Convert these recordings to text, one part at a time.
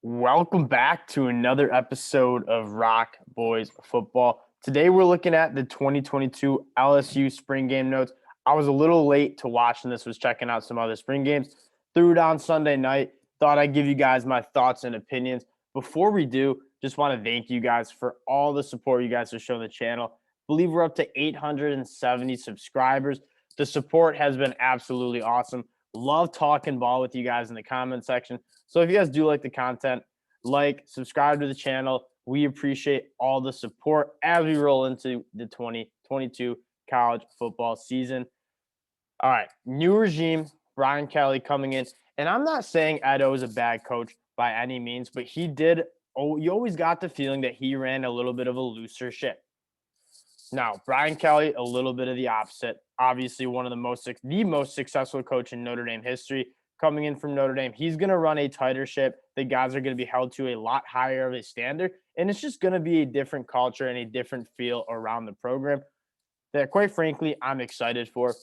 Welcome back to another episode of Rock Boys Football. Today we're looking at the 2022 LSU spring game notes. I was a little late to watching this, was checking out some other spring games. Threw it on Sunday night. Thought I'd give you guys my thoughts and opinions. Before we do, just want to thank you guys for all the support you guys have shown the channel. I believe we're up to 870 subscribers. The support has been absolutely awesome. Love talking ball with you guys in the comment section. So if you guys do like the content, subscribe to the channel. We appreciate all the support as we roll into the 2022 college football season. All right, new regime, Brian Kelly coming in. And I'm not saying Edo is a bad coach by any means, but you always got the feeling that he ran a little bit of a looser ship. Now, Brian Kelly, a little bit of the opposite. Obviously, one of the most successful coach in Notre Dame history coming in from Notre Dame. He's going to run a tighter ship. The guys are going to be held to a lot higher of a standard, and it's just going to be a different culture and a different feel around the program that, quite frankly, I'm excited for.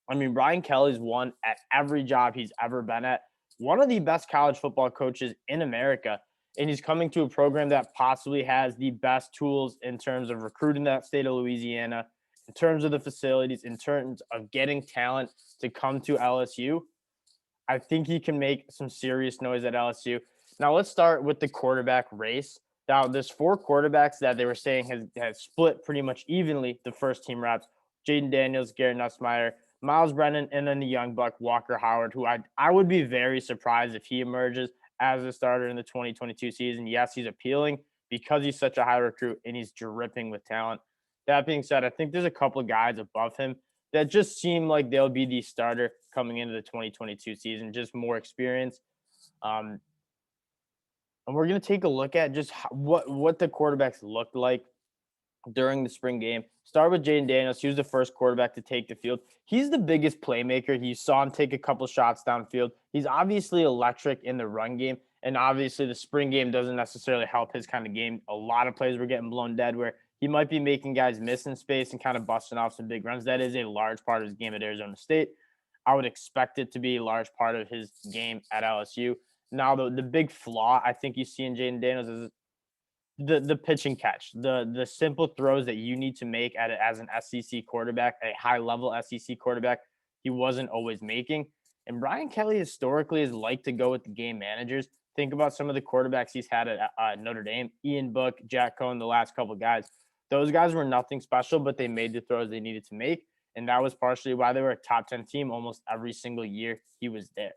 I mean, Brian Kelly's won at every job he's ever been at. One of the best college football coaches in America. And he's coming to a program that possibly has the best tools in terms of recruiting that state of Louisiana, in terms of the facilities, in terms of getting talent to come to LSU. I think he can make some serious noise at LSU. Now, let's start with the quarterback race. Now, there's four quarterbacks that they were saying has split pretty much evenly the first team reps. Jaden Daniels, Garrett Nutsmeyer, Miles Brennan, and then the young buck, Walker Howard, who I would be very surprised if he emerges as a starter in the 2022 season. Yes, he's appealing because he's such a high recruit and he's dripping with talent. That being said, I think there's a couple of guys above him that just seem like they'll be the starter coming into the 2022 season, just more experience. And we're going to take a look at just what the quarterbacks looked like during the spring game. Start with Jaden Daniels. He was the first quarterback to take the field. He's the biggest playmaker. You saw him take a couple shots downfield. He's obviously electric in the run game, and obviously the spring game doesn't necessarily help his kind of game. A lot of plays were getting blown dead where he might be making guys miss in space and kind of busting off some big runs. That is a large part of his game at Arizona State. I would expect it to be a large part of his game at LSU. Now, the big flaw I think you see in Jaden Daniels is the pitch and catch, the simple throws that you need to make as an SEC quarterback, a high level SEC quarterback, he wasn't always making. And Brian Kelly historically has liked to go with the game managers. Think about some of the quarterbacks he's had at Notre Dame: Ian Book, Jack Cohn, the last couple of guys. Those guys were nothing special, but they made the throws they needed to make, and that was partially why they were a top 10 team almost every single year he was there.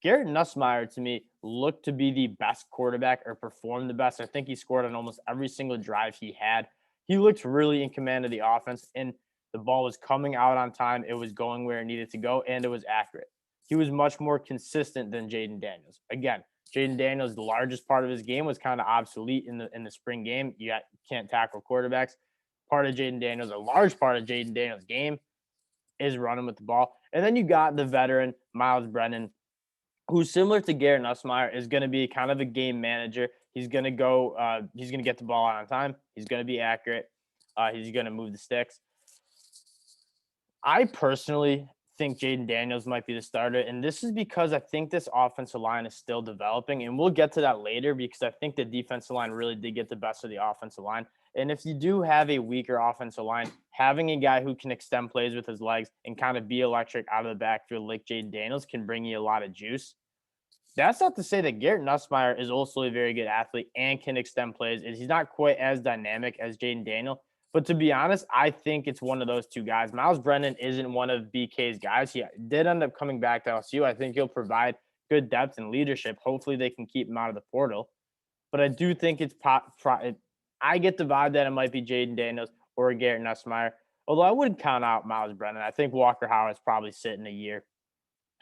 Garrett Nutsmeyer, to me, looked to be the best quarterback or performed the best. I think he scored on almost every single drive he had. He looked really in command of the offense, and the ball was coming out on time. It was going where it needed to go, and it was accurate. He was much more consistent than Jaden Daniels. Again, Jaden Daniels, the largest part of his game was kind of obsolete in the spring game. Can't tackle quarterbacks. Part of Jaden Daniels, a large part of Jaden Daniels' game is running with the ball. And then you got the veteran Miles Brennan, who's similar to Garrett Nutsmeyer, is going to be kind of a game manager. He's going to he's going to get the ball out on time. He's going to be accurate. He's going to move the sticks. I personally think Jaden Daniels might be the starter, and this is because I think this offensive line is still developing, and we'll get to that later because I think the defensive line really did get the best of the offensive line. And if you do have a weaker offensive line, having a guy who can extend plays with his legs and kind of be electric out of the backfield like Jaden Daniels can bring you a lot of juice. That's not to say that Garrett Nutsmeyer is also a very good athlete and can extend plays. He's not quite as dynamic as Jaden Daniel. But to be honest, I think it's one of those two guys. Miles Brennan isn't one of BK's guys. He did end up coming back to LSU. I think he'll provide good depth and leadership. Hopefully they can keep him out of the portal. But I do think I get the vibe that it might be Jaden Daniels or Garrett Nutsmeyer. Although I wouldn't count out Miles Brennan. I think Walker Howard's probably sitting a year.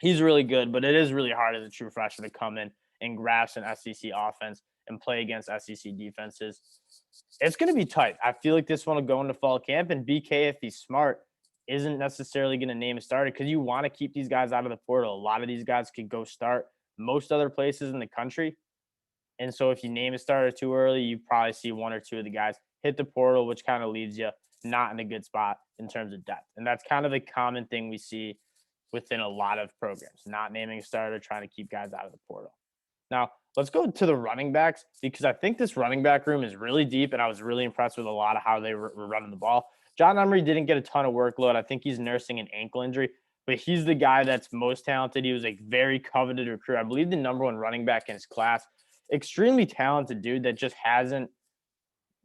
He's really good, but it is really hard as a true freshman to come in and grasp an SEC offense and play against SEC defenses. It's going to be tight. I feel like this one will go into fall camp, and BK, if he's smart, isn't necessarily going to name a starter because you want to keep these guys out of the portal. A lot of these guys could go start most other places in the country. And so if you name a starter too early, you probably see one or two of the guys hit the portal, which kind of leaves you not in a good spot in terms of depth. And that's kind of a common thing we see within a lot of programs, not naming a starter, trying to keep guys out of the portal. Now, Let's go to the running backs because I think this running back room is really deep, and I was really impressed with a lot of how they were running the ball. John Emery didn't get a ton of workload. I think he's nursing an ankle injury, but he's the guy that's most talented. He was a very coveted recruit. I believe the number one running back in his class. Extremely talented dude that just hasn't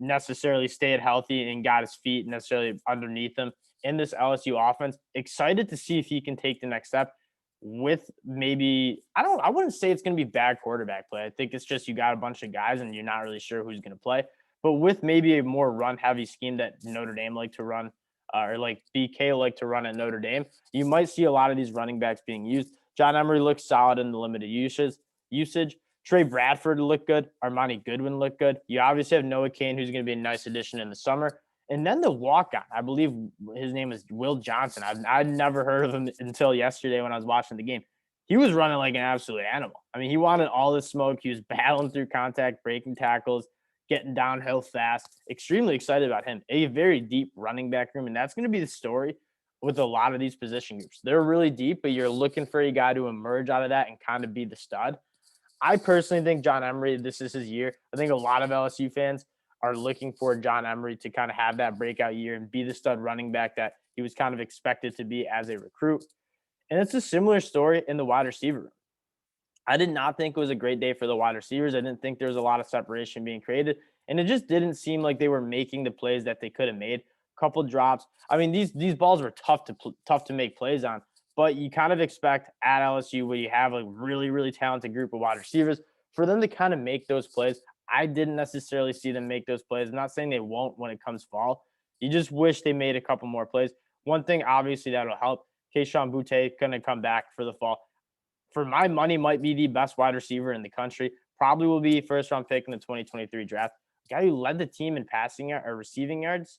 necessarily stayed healthy and got his feet necessarily underneath him in this LSU offense. Excited to see if he can take the next step with maybe I wouldn't say it's going to be bad quarterback play. I think it's just you got a bunch of guys and you're not really sure who's going to play. But with maybe a more run heavy scheme that Notre Dame like to run or like BK like to run at Notre Dame, you might see a lot of these running backs being used. John Emery looks solid in the limited usage. Trey Bradford looked good. Armani Goodwin looked good. You obviously have Noah Kane, who's going to be a nice addition in the summer. And then the walk-on, I believe his name is Will Johnson. I'd never heard of him until yesterday when I was watching the game. He was running like an absolute animal. I mean, he wanted all the smoke. He was battling through contact, breaking tackles, getting downhill fast. Extremely excited about him. A very deep running back room, and that's going to be the story with a lot of these position groups. They're really deep, but you're looking for a guy to emerge out of that and kind of be the stud. I personally think John Emery, this is his year. I think a lot of LSU fans are looking for John Emery to kind of have that breakout year and be the stud running back that he was kind of expected to be as a recruit. And it's a similar story in the wide receiver room. I did not think it was a great day for the wide receivers. I didn't think there was a lot of separation being created, and it just didn't seem like they were making the plays that they could have made. Couple drops. I mean, these balls were tough to make plays on, but you kind of expect at LSU where you have a really talented group of wide receivers for them to kind of make those plays. I didn't necessarily see them make those plays. I'm not saying they won't when it comes fall. You just wish they made a couple more plays. One thing, obviously, that'll help. Keyshawn Boutte going to come back for the fall. For my money, might be the best wide receiver in the country. Probably will be first round pick in the 2023 draft. Guy who led the team in passing or receiving yards,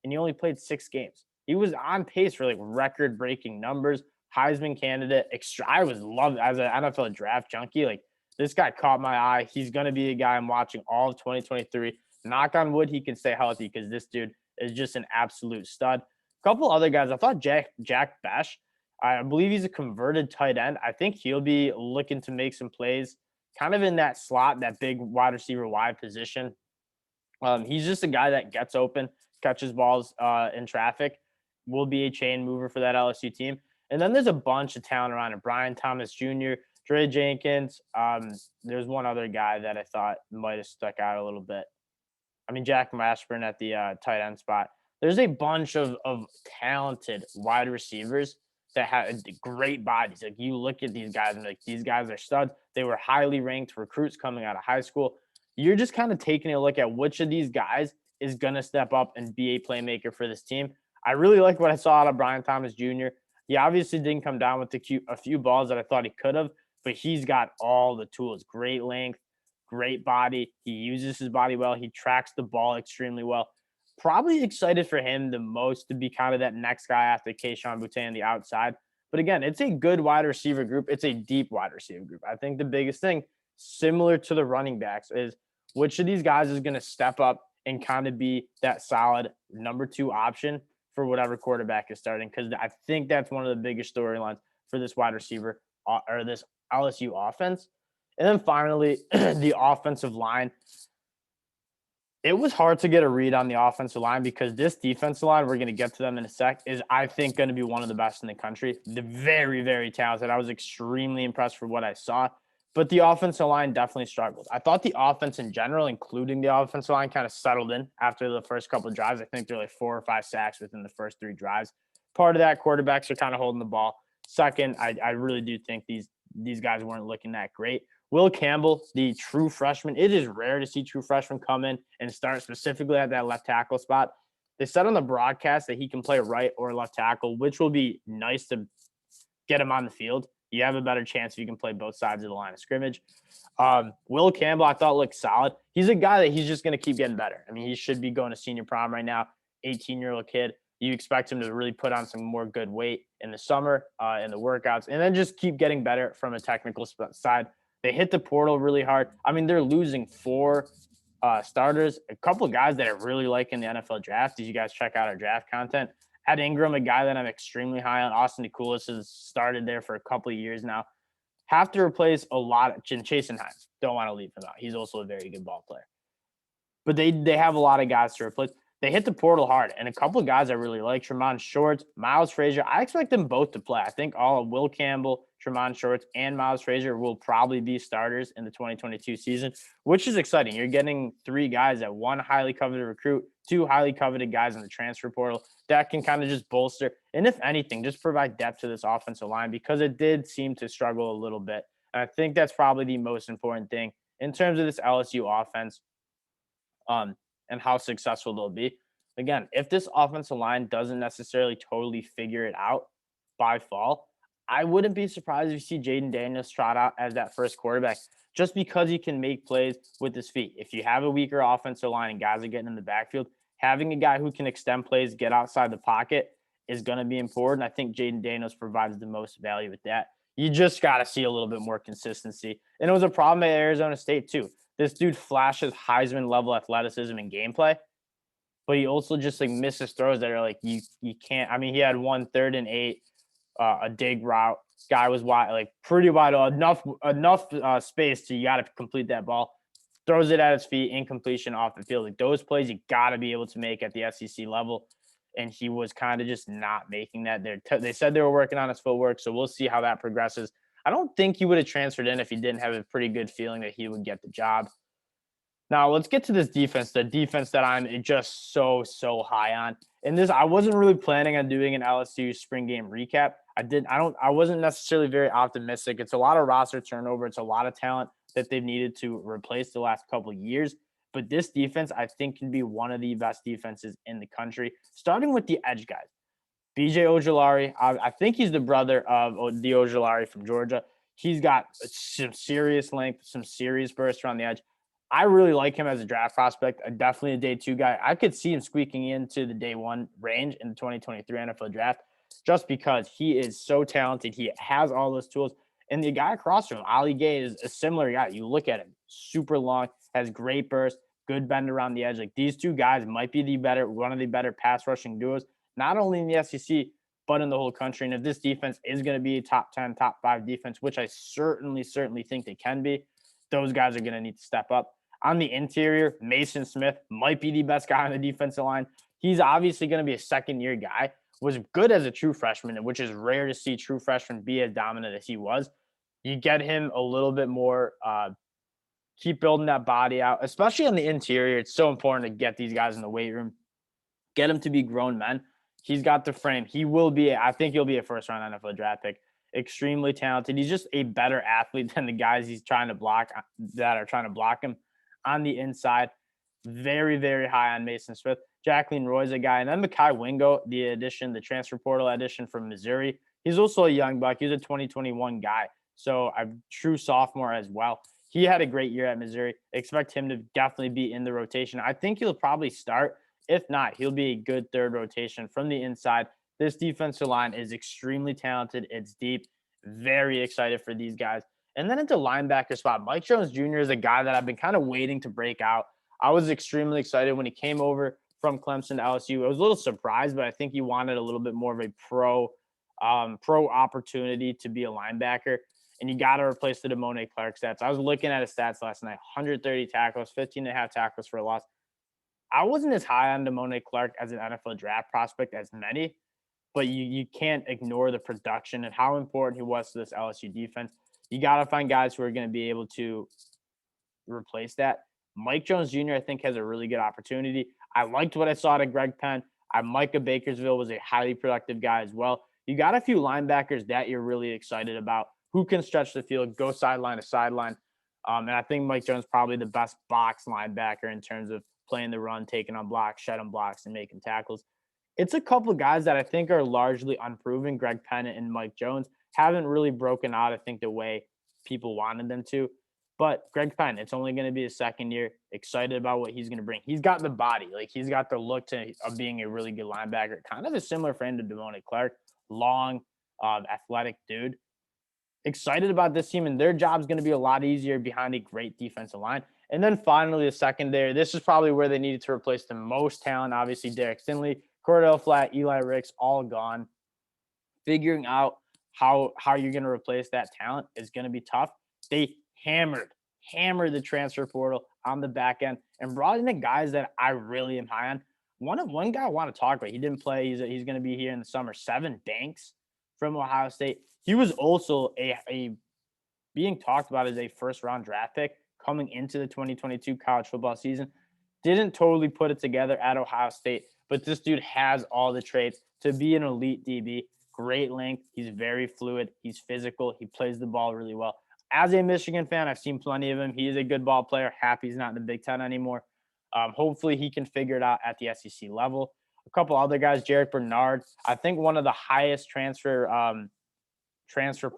and he only played 6 games. He was on pace for like record breaking numbers. Heisman candidate. I was loved as an NFL draft junkie. Like this guy caught my eye. He's going to be a guy I'm watching all of 2023. Knock on wood, he can stay healthy because this dude is just an absolute stud. A couple other guys. I thought Jack Besh. I believe he's a converted tight end. I think he'll be looking to make some plays kind of in that slot, that big wide receiver wide position. He's just a guy that gets open, catches balls in traffic, will be a chain mover for that LSU team. And then there's a bunch of talent around it. Brian Thomas Jr., Dre Jenkins. There's one other guy that I thought might have stuck out a little bit. I mean, Jack Mashburn at the tight end spot. There's a bunch of talented wide receivers that have great bodies. Like you look at these guys and like these guys are studs. They were highly ranked recruits coming out of high school. You're just kind of taking a look at which of these guys is going to step up and be a playmaker for this team. I really like what I saw out of Brian Thomas Jr. He obviously didn't come down with a few balls that I thought he could have, but he's got all the tools. Great length, great body. He uses his body well. He tracks the ball extremely well. Probably excited for him the most to be kind of that next guy after Keyshawn Boutte on the outside. But again, it's a good wide receiver group. It's a deep wide receiver group. I think the biggest thing, similar to the running backs, is which of these guys is going to step up and kind of be that solid number 2 option for whatever quarterback is starting. Because I think that's one of the biggest storylines for this wide receiver or this LSU offense. And then finally, the offensive line. It was hard to get a read on the offensive line because this defensive line, we're going to get to them in a sec, is I think going to be one of the best in the country. They're very talented. I was extremely impressed for what I saw, but the offensive line definitely struggled. I thought the offense in general, including the offensive line, kind of settled in after the first couple of drives. I think they're like 4 or 5 sacks within the first 3 drives. Part of that, quarterbacks are kind of holding the ball. Second, I really do think these guys weren't looking that great. Will Campbell, the true freshman, it is rare to see true freshmen come in and start specifically at that left tackle spot. They said on the broadcast that he can play right or left tackle, which will be nice to get him on the field. You have a better chance if you can play both sides of the line of scrimmage. Will Campbell, I thought looked solid. He's a guy that he's just going to keep getting better. I mean, he should be going to senior prom right now, 18-year-old kid. You expect him to really put on some more good weight in the summer, in the workouts, and then just keep getting better from a technical side. They hit the portal really hard. I mean, they're losing 4 starters. A couple of guys that I really like in the NFL draft. Did you guys check out our draft content? Ed Ingram, a guy that I'm extremely high on. Austin DeCoulis has started there for a couple of years now. have to replace a lot of Chasen Hines. Don't want to leave him out. He's also a very good ball player. But they have a lot of guys to replace. They hit the portal hard, and a couple of guys I really like, Tremont Shorts, Miles Frazier. I expect them both to play. I think all of Will Campbell, Tremont Shorts, and Miles Frazier will probably be starters in the 2022 season, which is exciting. You're getting three guys that one highly coveted recruit, two highly coveted guys in the transfer portal that can kind of just bolster, and if anything, just provide depth to this offensive line because it did seem to struggle a little bit. And I think that's probably the most important thing in terms of this LSU offense. And how successful they'll be. Again, if this offensive line doesn't necessarily totally figure it out by fall, I wouldn't be surprised if you see Jaden Daniels trot out as that first quarterback just because he can make plays with his feet. If you have a weaker offensive line and guys are getting in the backfield, having a guy who can extend plays, get outside the pocket is going to be important. I think Jaden Daniels provides the most value with that. You just got to see a little bit more consistency. And it was a problem at Arizona State, too. This dude flashes Heisman level athleticism and gameplay, but he also just like misses throws that are like you can't. I mean, he had 1 3rd and 8, a dig route. Guy was wide, like pretty wide, enough space to you got to complete that ball. Throws it at his feet, incompletion off the field. Like those plays you got to be able to make at the SEC level, and he was kind of just not making that. They said they were working on his footwork, so we'll see how that progresses. I don't think he would have transferred in if he didn't have a pretty good feeling that he would get the job. Now, let's get to this defense, the defense that I'm just so high on. And this, I wasn't really planning on doing an LSU spring game recap. I wasn't necessarily very optimistic. It's a lot of roster turnover. It's a lot of talent that they've needed to replace the last couple of years. But this defense, I think, can be one of the best defenses in the country, starting with the edge guys. BJ Ojulari, I think he's the brother of the Ojulari from Georgia. He's got some serious length, some serious burst around the edge. I really like him as a draft prospect. Definitely a day 2 guy. I could see him squeaking into the day 1 range in the 2023 NFL draft just because he is so talented. He has all those tools. And the guy across from him, Ali Gay, is a similar guy. You look at him, super long, has great burst, good bend around the edge. Like these two guys might be one of the better pass rushing duos, not only in the SEC, but in the whole country. And if this defense is going to be a top 10, top 5 defense, which I certainly think they can be, those guys are going to need to step up. On the interior, Mason Smith might be the best guy on the defensive line. He's obviously going to be a second-year guy. Was good as a true freshman, which is rare to see true freshmen be as dominant as he was. You get him a little bit more, keep building that body out, especially on the interior. It's so important to get these guys in the weight room, get them to be grown men. He's got the frame. I think he'll be a first-round NFL draft pick. Extremely talented. He's just a better athlete than the guys he's trying to block that are trying to block him on the inside. Very, very high on Mason Smith. Jacqueline Roy's a guy. And then Mekhi Wingo, the transfer portal addition from Missouri. He's also a young buck. He's a 2021 guy. So a true sophomore as well. He had a great year at Missouri. Expect him to definitely be in the rotation. I think he'll probably start. If not, he'll be a good third rotation from the inside. This defensive line is extremely talented. It's deep. Very excited for these guys. And then into linebacker spot, Mike Jones Jr. is a guy that I've been kind of waiting to break out. I was extremely excited when he came over from Clemson to LSU. I was a little surprised, but I think he wanted a little bit more of a pro opportunity to be a linebacker. And you got to replace the Damone Clark stats. I was looking at his stats last night, 130 tackles, 15 and a half tackles for a loss. I wasn't as high on Damone Clark as an NFL draft prospect as many, but you can't ignore the production and how important he was to this LSU defense. You got to find guys who are going to be able to replace that. Mike Jones Jr., I think, has a really good opportunity. I liked what I saw at Greg Penn. Micah Bakersville was a highly productive guy as well. You got a few linebackers that you're really excited about who can stretch the field, go sideline to sideline. And I think Mike Jones is probably the best box linebacker in terms of playing the run, taking on blocks, shedding blocks, and making tackles. It's a couple of guys that I think are largely unproven. Greg Penn and Mike Jones haven't really broken out, I think, the way people wanted them to. But Greg Penn, it's only going to be his second year. Excited about what he's going to bring. He's got the body. Like, he's got the look of being a really good linebacker. Kind of a similar frame to Damone Clark. Long, athletic dude. Excited about this team, and their job's going to be a lot easier behind a great defensive line. And then finally, the secondary. This is probably where they needed to replace the most talent. Obviously, Derek Stingley, Cordell Flatt, Eli Ricks, all gone. Figuring out how you're going to replace that talent is going to be tough. They hammered the transfer portal on the back end and brought in the guys that I really am high on. One guy I want to talk about. He didn't play. He's going to be here in the summer. Sevyn Banks from Ohio State. He was also a being talked about as a first round draft pick coming into the 2022 college football season. Didn't totally put it together at Ohio State, but this dude has all the traits to be an elite DB. Great length. He's very fluid. He's physical. He plays the ball really well. As a Michigan fan, I've seen plenty of him. He is a good ball player. Happy he's not in the Big Ten anymore. Hopefully he can figure it out at the SEC level. A couple other guys, Jarek Bernard, I think one of the highest transfer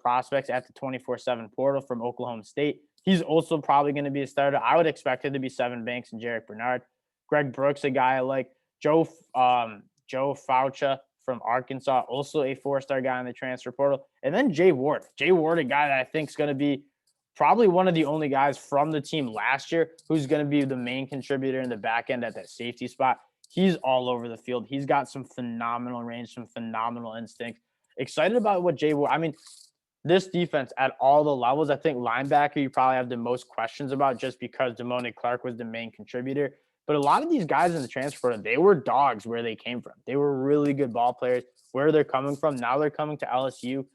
prospects at the 24/7 portal from Oklahoma State. He's also probably going to be a starter. I would expect it to be Sevyn Banks and Jarek Bernard. Greg Brooks, a guy I like. Joe Faucha from Arkansas, also a 4-star guy in the transfer portal. And then Jay Ward. Jay Ward, a guy that I think is going to be probably one of the only guys from the team last year who's going to be the main contributor in the back end at that safety spot. He's all over the field. He's got some phenomenal range, some phenomenal instinct. Excited about what Jay Ward – I mean, this defense at all the levels, I think linebacker you probably have the most questions about just because Damone Clark was the main contributor. But a lot of these guys in the transfer portal, they were dogs where they came from. They were really good ball players. Where they're coming from, now they're coming to LSU.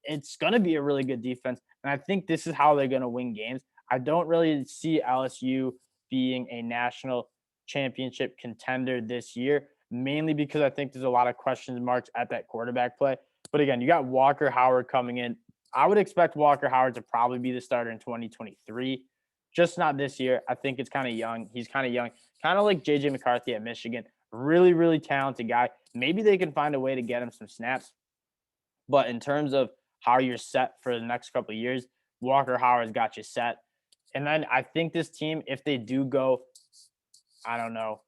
It's going to be a really good defense. And I think this is how they're going to win games. I don't really see LSU being a national championship contender this year, mainly because I think there's a lot of question marks at that quarterback play. But again, you got Walker Howard coming in. I would expect Walker Howard to probably be the starter in 2023. Just not this year. I think it's kind of young. He's kind of young, kind of like JJ McCarthy at Michigan. Really, really talented guy. Maybe they can find a way to get him some snaps. But in terms of how you're set for the next couple of years, Walker Howard's got you set. And then I think this team, if they do go, I don't know,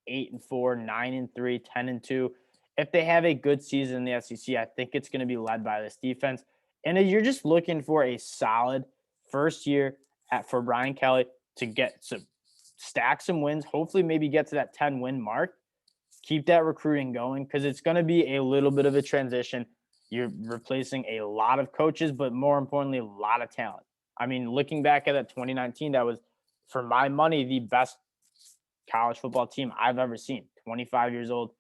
8-4, 9-3, 10-2, if they have a good season in the SEC, I think it's going to be led by this defense. And if you're just looking for a solid first year for Brian Kelly to get some stack some wins, hopefully maybe get to that 10-win mark, keep that recruiting going because it's going to be a little bit of a transition. You're replacing a lot of coaches, but more importantly, a lot of talent. I mean, looking back at that 2019, that was, for my money, the best college football team I've ever seen. 25 years old.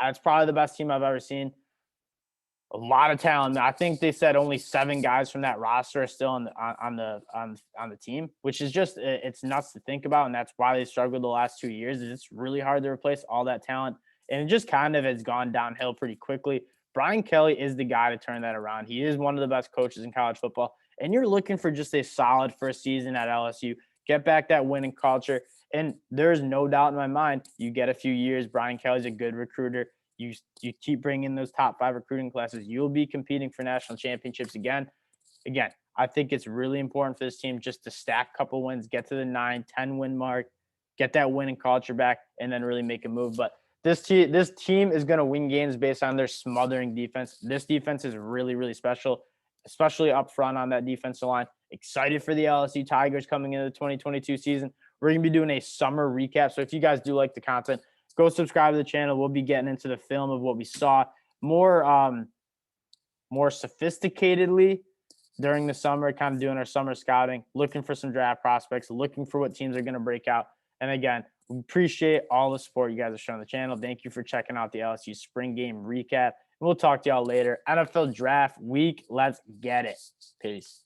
That's probably the best team I've ever seen. A lot of talent. I think they said only 7 guys from that roster are still on the team, which is just, it's nuts to think about. And that's why they struggled the last 2 years. It's really hard to replace all that talent. And it just kind of has gone downhill pretty quickly. Brian Kelly is the guy to turn that around. He is one of the best coaches in college football. And you're looking for just a solid first season at LSU. Get back that winning culture. And there's no doubt in my mind, you get a few years, Brian Kelly's a good recruiter. You keep bringing those top 5 recruiting classes, you'll be competing for national championships again. Again, I think it's really important for this team just to stack a couple wins, get to the 9-10 win mark, get that winning culture back, and then really make a move. But this team is going to win games based on their smothering defense. This defense is really, really special, especially up front on that defensive line. Excited for the LSU Tigers coming into the 2022 season. We're going to be doing a summer recap. So if you guys do like the content, go subscribe to the channel. We'll be getting into the film of what we saw more sophisticatedly during the summer, kind of doing our summer scouting, looking for some draft prospects, looking for what teams are going to break out. And again, we appreciate all the support you guys are showing the channel. Thank you for checking out the LSU spring game recap. And we'll talk to y'all later. NFL draft week. Let's get it. Peace.